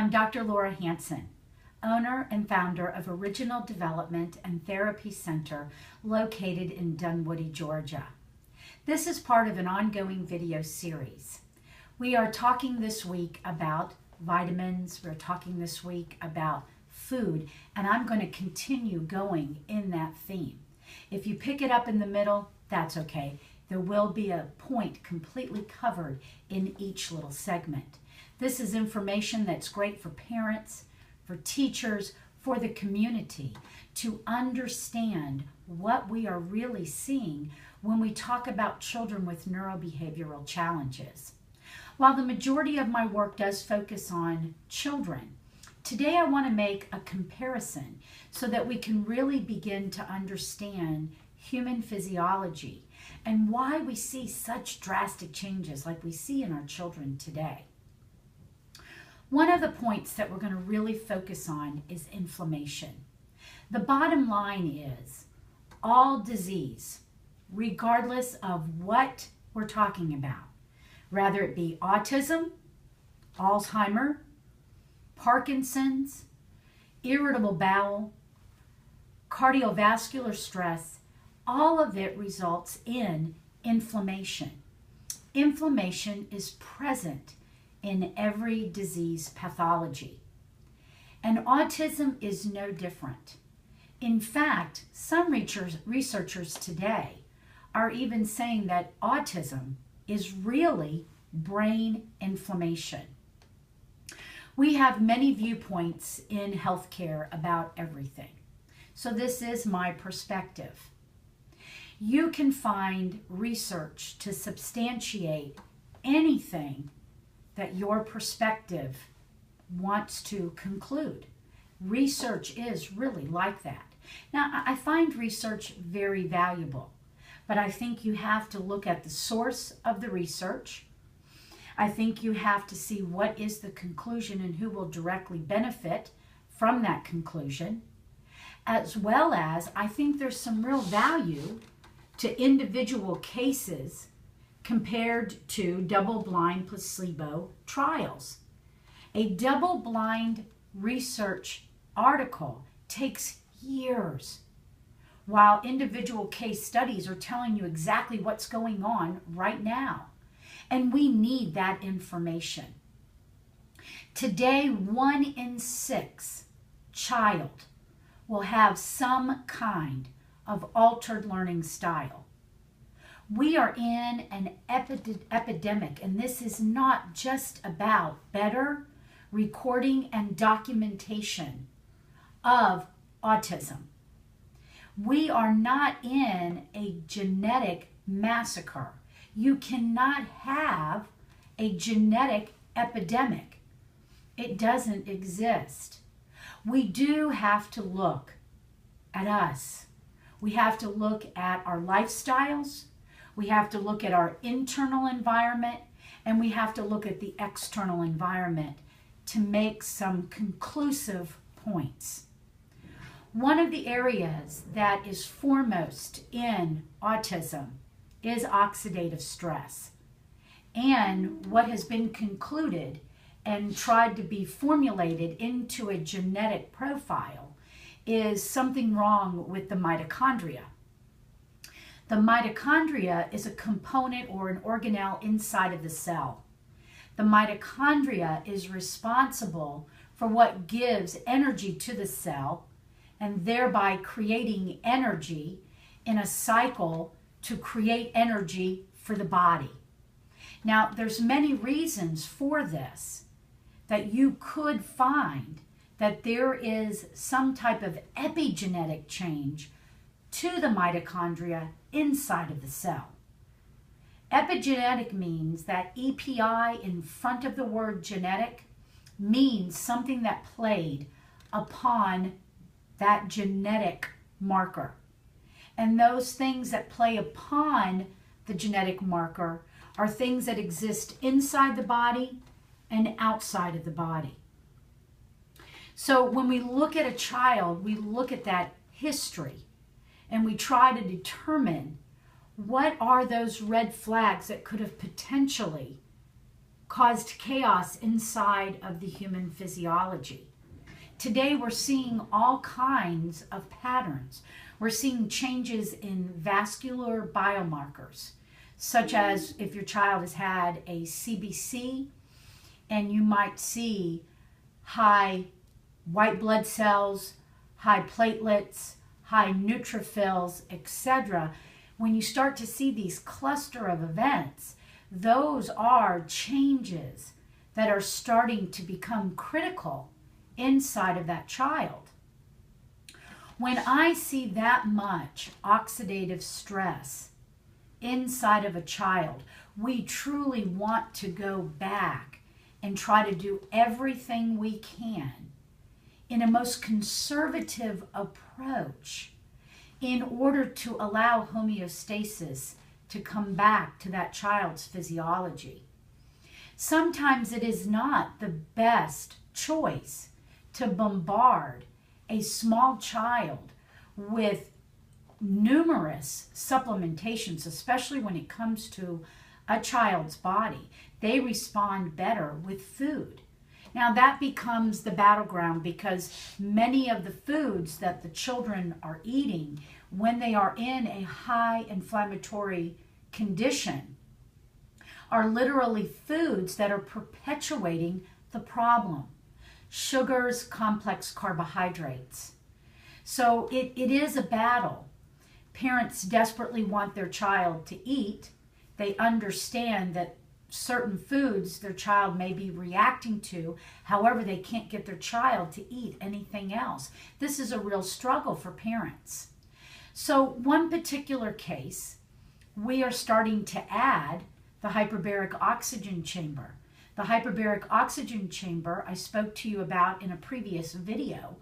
I'm Dr. Laura Hanson, owner and founder of Original Development and Therapy Center located in Dunwoody, Georgia. This is part of an ongoing video series. We are talking this week about vitamins, we're talking this week about food, and I'm going to continue going in that theme. If you pick it up in the middle, that's okay. There will be a point completely covered in each little segment. This is information that's great for parents, for teachers, for the community to understand what we are really seeing when we talk about children with neurobehavioral challenges. While the majority of my work does focus on children, today I want to make a comparison so that we can really begin to understand human physiology and why we see such drastic changes like we see in our children today. One of the points that we're going to really focus on is inflammation. The bottom line is all disease, regardless of what we're talking about, whether it be autism, Alzheimer's, Parkinson's, irritable bowel, cardiovascular stress, all of it results in inflammation. Inflammation is present in every disease pathology. And autism is no different. In fact, some researchers today are even saying that autism is really brain inflammation. We have many viewpoints in healthcare about everything. So this is my perspective. You can find research to substantiate anything that your perspective wants to conclude. Research is really like that. Now, I find research very valuable, but I think you have to look at the source of the research. I think you have to see what is the conclusion and who will directly benefit from that conclusion, as well as I think there's some real value to individual cases compared to double-blind placebo trials. A double-blind research article takes years, while individual case studies are telling you exactly what's going on right now. And we need that information. Today, 1 in 6 child will have some kind of altered learning style. We are in an epidemic, and this is not just about better recording and documentation of autism. We are not in a genetic massacre. You cannot have a genetic epidemic. It doesn't exist. We do have to look at us. We have to look at our lifestyles. We have to look at our internal environment, and we have to look at the external environment to make some conclusive points. One of the areas that is foremost in autism is oxidative stress. And what has been concluded and tried to be formulated into a genetic profile is something wrong with the mitochondria. The mitochondria is a component or an organelle inside of the cell. The mitochondria is responsible for what gives energy to the cell and thereby creating energy in a cycle to create energy for the body. Now, there's many reasons for this that you could find that there is some type of epigenetic change to the mitochondria inside of the cell. Epigenetic means that EPI in front of the word genetic means something that played upon that genetic marker. And those things that play upon the genetic marker are things that exist inside the body and outside of the body. So when we look at a child, we look at that history and we try to determine what are those red flags that could have potentially caused chaos inside of the human physiology. Today we're seeing all kinds of patterns. We're seeing changes in vascular biomarkers, such as if your child has had a CBC, and you might see high white blood cells, high platelets, high neutrophils, etc. When you start to see these cluster of events, those are changes that are starting to become critical inside of that child. When I see that much oxidative stress inside of a child, we truly want to go back and try to do everything we can in a most conservative approach in order to allow homeostasis to come back to that child's physiology. Sometimes it is not the best choice to bombard a small child with numerous supplementations, especially when it comes to a child's body. They respond better with food. Now that becomes the battleground, because many of the foods that the children are eating when they are in a high inflammatory condition are literally foods that are perpetuating the problem. Sugars, complex carbohydrates. So it is a battle. Parents desperately want their child to eat. They understand that certain foods their child may be reacting to. However, they can't get their child to eat anything else. This is a real struggle for parents. So one particular case, we are starting to add the hyperbaric oxygen chamber. The hyperbaric oxygen chamber I spoke to you about in a previous video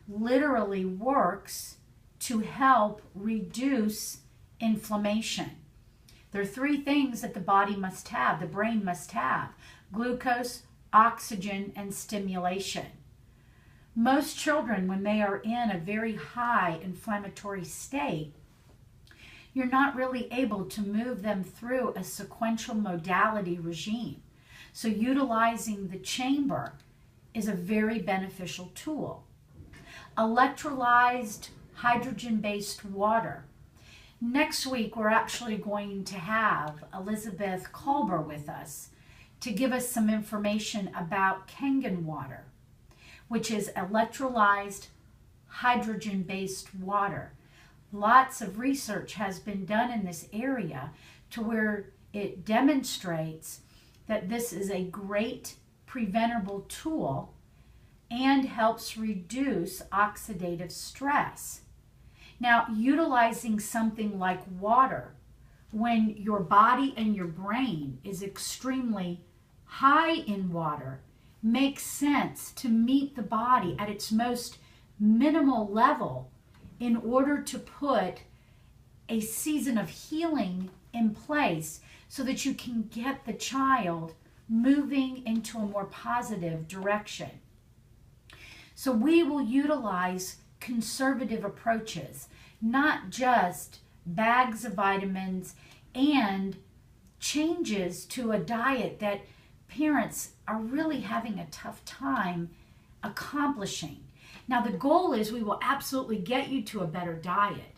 literally works to help reduce inflammation. There are three things that the body must have, the brain must have: glucose, oxygen, and stimulation. Most children, when they are in a very high inflammatory state, you're not really able to move them through a sequential modality regime. So utilizing the chamber is a very beneficial tool. Electrolyzed hydrogen-based water. Next week, we're actually going to have Elizabeth Kolber with us to give us some information about Kangen water, which is electrolyzed hydrogen-based water. Lots of research has been done in this area to where it demonstrates that this is a great preventable tool and helps reduce oxidative stress. Now, utilizing something like water when your body and your brain is extremely high in water makes sense to meet the body at its most minimal level in order to put a season of healing in place so that you can get the child moving into a more positive direction. So we will utilize conservative approaches, not just bags of vitamins and changes to a diet that parents are really having a tough time accomplishing. Now the goal is we will absolutely get you to a better diet,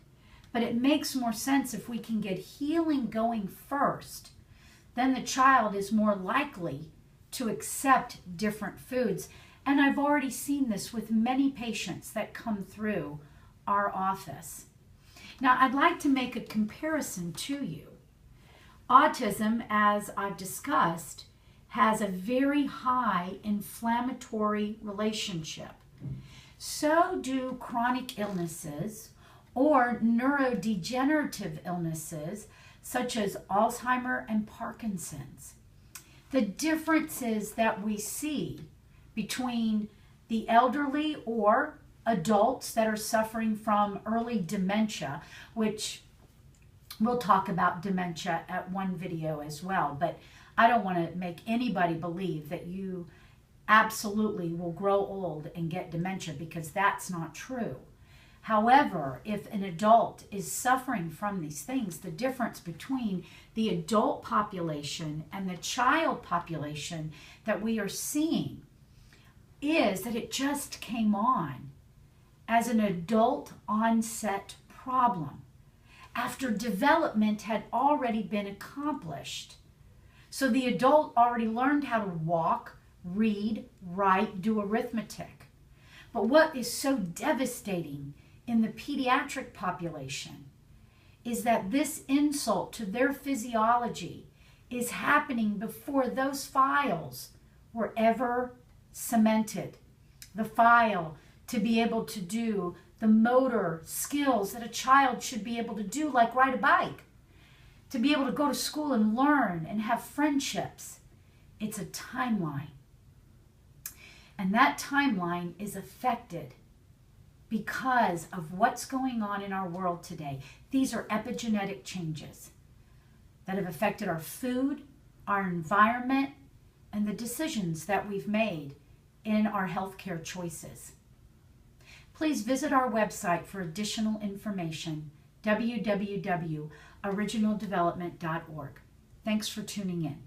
but it makes more sense if we can get healing going first. Then the child is more likely to accept different foods. And I've already seen this with many patients that come through our office. Now, I'd like to make a comparison to you. Autism, as I've discussed, has a very high inflammatory relationship. So do chronic illnesses or neurodegenerative illnesses such as Alzheimer's and Parkinson's. The differences that we see between the elderly or adults that are suffering from early dementia, which we'll talk about dementia at one video as well, but I don't want to make anybody believe that you absolutely will grow old and get dementia, because that's not true. However, if an adult is suffering from these things, the difference between the adult population and the child population that we are seeing is that it just came on as an adult onset problem after development had already been accomplished. So the adult already learned how to walk, read, write, do arithmetic. But what is so devastating in the pediatric population is that this insult to their physiology is happening before those files were ever cemented. The file to be able to do the motor skills that a child should be able to do, like ride a bike, to be able to go to school and learn and have friendships. It's a timeline. And that timeline is affected because of what's going on in our world today. These are epigenetic changes that have affected our food, our environment, and the decisions that we've made in our healthcare choices. Please visit our website for additional information, www.originaldevelopment.org. Thanks for tuning in.